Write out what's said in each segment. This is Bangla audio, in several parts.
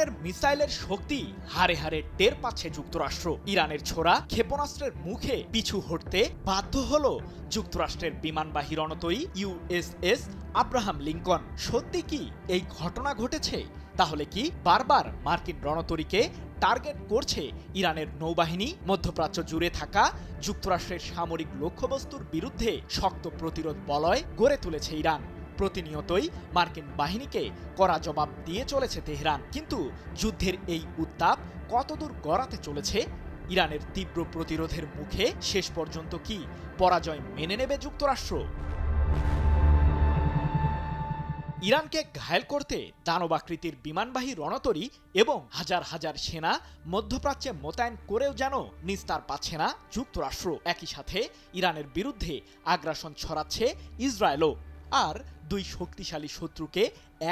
ইরানের মিসাইলের শক্তি হারে হারে টের পাচ্ছে যুক্তরাষ্ট্র। ইরানের ছোড়া ক্ষেপণাস্ত্রের মুখে পিছু হটতে বাধ্য হল যুক্তরাষ্ট্রের বিমানবাহী রণতরী ইউএসএস আব্রাহাম লিঙ্কন। সত্যি কি এই ঘটনা ঘটেছে? তাহলে কি বারবার মার্কিন রণতরীকে টার্গেট করছে ইরানের নৌবাহিনী? মধ্যপ্রাচ্য জুড়ে থাকা যুক্তরাষ্ট্রের সামরিক লক্ষ্যবস্তুর বিরুদ্ধে শক্ত প্রতিরোধ বলয় গড়ে তুলেছে ইরান। প্রতিনিয়তই মার্কিন বাহিনীকে কড়া জবাব দিয়ে চলেছে তেহরান। কিন্তু যুদ্ধের এই উত্তাপ কতদূর গড়াতে চলেছে? ইরানের তীব্র প্রতিরোধের মুখে শেষ পর্যন্ত কি পরাজয় মেনে নেবে যুক্তরাষ্ট্র? ইরানকে ঘায়েল করতে দানবাকৃতির বিমানবাহী রণতরী এবং হাজার হাজার সেনা মধ্যপ্রাচ্যে মোতায়েন করেও যেন নিস্তার পাচ্ছে না যুক্তরাষ্ট্র। একই সাথে ইরানের বিরুদ্ধে আগ্রাসন ছড়াচ্ছে ইসরায়েলও। আর দুই শক্তিশালী শত্রুকে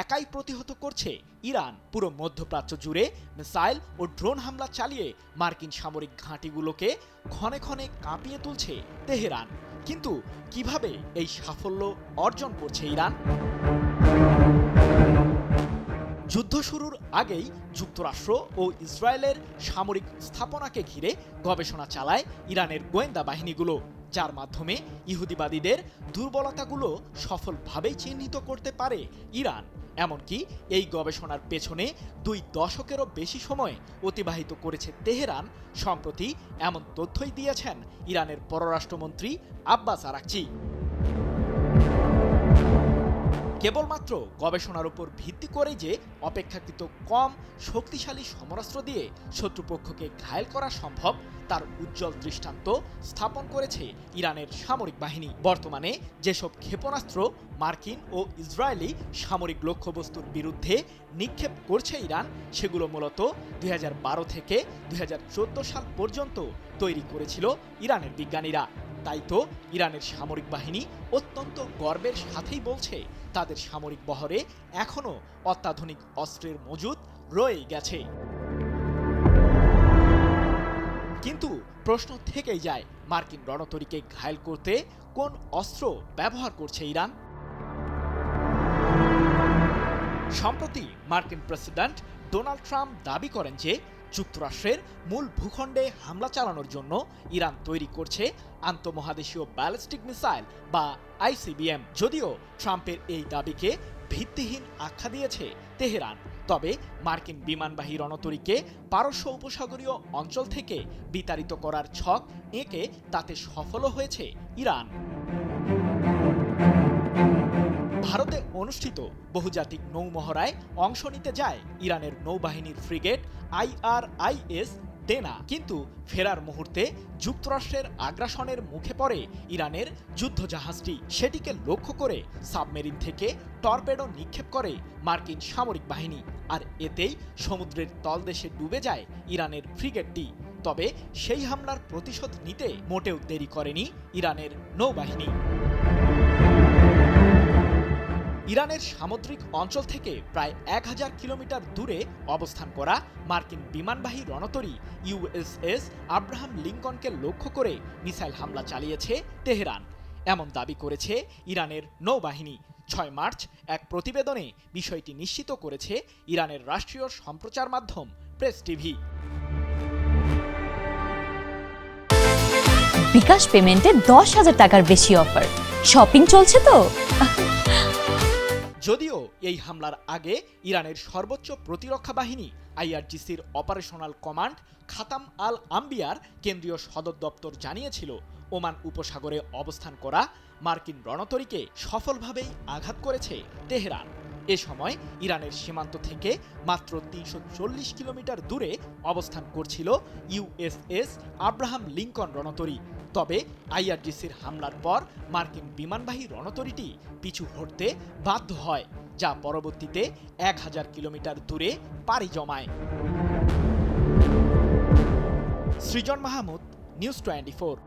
একাই প্রতিহত করছে ইরান। পুরো মধ্যপ্রাচ্য জুড়ে মিসাইল ও ড্রোন হামলা চালিয়ে মার্কিন সামরিক ঘাঁটিগুলোকে ক্ষণে ক্ষণে কাঁপিয়ে তুলছে তেহরান। কিন্তু কিভাবে এই সাফল্য অর্জন করছে ইরান? যুদ্ধ শুরুর আগেই যুক্তরাষ্ট্র ও ইসরায়েলের সামরিক স্থাপনাকে ঘিরে গবেষণা চালায় ইরানের গোয়েন্দা বাহিনীগুলো, যার মাধ্যমে ইহুদিবাদীদের দুর্বলতাগুলো সফলভাবেই চিহ্নিত করতে পারে ইরান। এমনকি এই গবেষণার পেছনে 2 দশকেরও বেশি সময় অতিবাহিত করেছে তেহরান। সম্প্রতি এমন তথ্যই দিয়েছেন ইরানের পররাষ্ট্রমন্ত্রী আব্বাস আরাকচি। কেবলমাত্র গবেষণার উপর ভিত্তি করে যে অপেক্ষাকৃত কম শক্তিশালী সমরাস্ত্র দিয়ে শত্রুপক্ষকে ঘায়েল করা সম্ভব, তার উজ্জ্বল দৃষ্টান্ত স্থাপন করেছে ইরানের সামরিক বাহিনী। বর্তমানে যেসব ক্ষেপণাস্ত্র মার্কিন ও ইসরায়েলি সামরিক লক্ষ্যবস্তুর বিরুদ্ধে নিক্ষেপ করছে ইরান, সেগুলো মূলত 2012 থেকে 2014 সাল পর্যন্ত তৈরি করেছিল ইরানের বিজ্ঞানীরা। তাই তো ইরানের সামরিক বাহিনী অত্যন্ত গর্বের সাথেই বলছে তাদের সামরিক বহরে এখনও অত্যাধুনিক অস্ত্রের মজুদ রয়ে গেছে। কিন্তু প্রশ্ন থেকেই যায়, মার্কিন রণতরীকে ঘায়েল করতে কোন অস্ত্র ব্যবহার করছে ইরান? সম্প্রতি মার্কিন প্রেসিডেন্ট ডোনাল্ড ট্রাম্প দাবি করেন যে যুক্তরাষ্ট্রের মূল ভূখণ্ডে হামলা চালানোর জন্য ইরান তৈরি করছে আন্তঃমহাদেশীয় ব্যালিস্টিক মিসাইল বা আইসিবিএম। যদিও ট্রাম্পের এই দাবিকে ভিত্তিহীন আখ্যা দিয়েছে তেহরান, তবে মার্কিন বিমানবাহী রণতরীকে পারস্য উপসাগরীয় অঞ্চল থেকে বিতাড়িত করার ছক এঁকে তাতে সফলও হয়েছে ইরান। ভারতে অনুষ্ঠিত বহুজাতিক নৌমহড়ায় অংশ নিতে যায় ইরানের নৌবাহিনীর ফ্রিগেট IRIS ডেনা। কিন্তু ফেরার মুহূর্তে যুক্তরাষ্ট্রের আগ্রাসনের মুখে পড়ে ইরানের যুদ্ধজাহাজটি। সেটিকে লক্ষ্য করে সাবমেরিন থেকে টর্পেডো নিক্ষেপ করে মার্কিন সামরিক বাহিনী, আর এতেই সমুদ্রের তলদেশে ডুবে যায় ইরানের ফ্রিগেটটি। তবে সেই হামলার প্রতিশোধ নিতে মোটেও দেরি করেনি ইরানের নৌবাহিনী। ইরানের সামুদ্রিক অঞ্চল থেকে প্রায় 1000 কিলোমিটার দূরে অবস্থান করা মার্কিন বিমানবাহী রণতরী ইউএসএস আব্রাহাম লিঙ্কনকে লক্ষ্য করে মিসাইল হামলা চালিয়েছে তেহরান, এমন দাবি করেছে ইরানের নৌবাহিনী। 6 মার্চ এক প্রতিবেদনে বিষয়টি নিশ্চিত করেছে ইরানের রাষ্ট্রীয় সম্প্রচার মাধ্যম প্রেস টিভি। বিকাশ পেমেন্টে 10,000 টাকার বেশি অফার, শপিং চলছে তো। যদিও এই হামলার আগে ইরানের সর্বোচ্চ প্রতিরক্ষা বাহিনী IRGCর অপারেশনাল কমান্ড খাতাম আল আম্বিয়ার কেন্দ্রীয় সদর দপ্তর জানিয়েছিল, ওমান উপসাগরে অবস্থান করা মার্কিন রণতরীকে সফলভাবেই আঘাত করেছে তেহরান। এ সময় ইরানের সীমান্ত থেকে মাত্র 340 কিলোমিটার দূরে অবস্থান করছিল ইউএসএস আব্রাহাম লিঙ্কন রণতরী। তবে IRGCর হামলার পর মার্কিন বিমানবাহী রণতরীটি পিছু হটতে বাধ্য হয়, যা পরবর্তীতে 1000 কিলোমিটার দূরে পাড়ি জমায়। সৃজন মাহমুদ, নিউজ 24।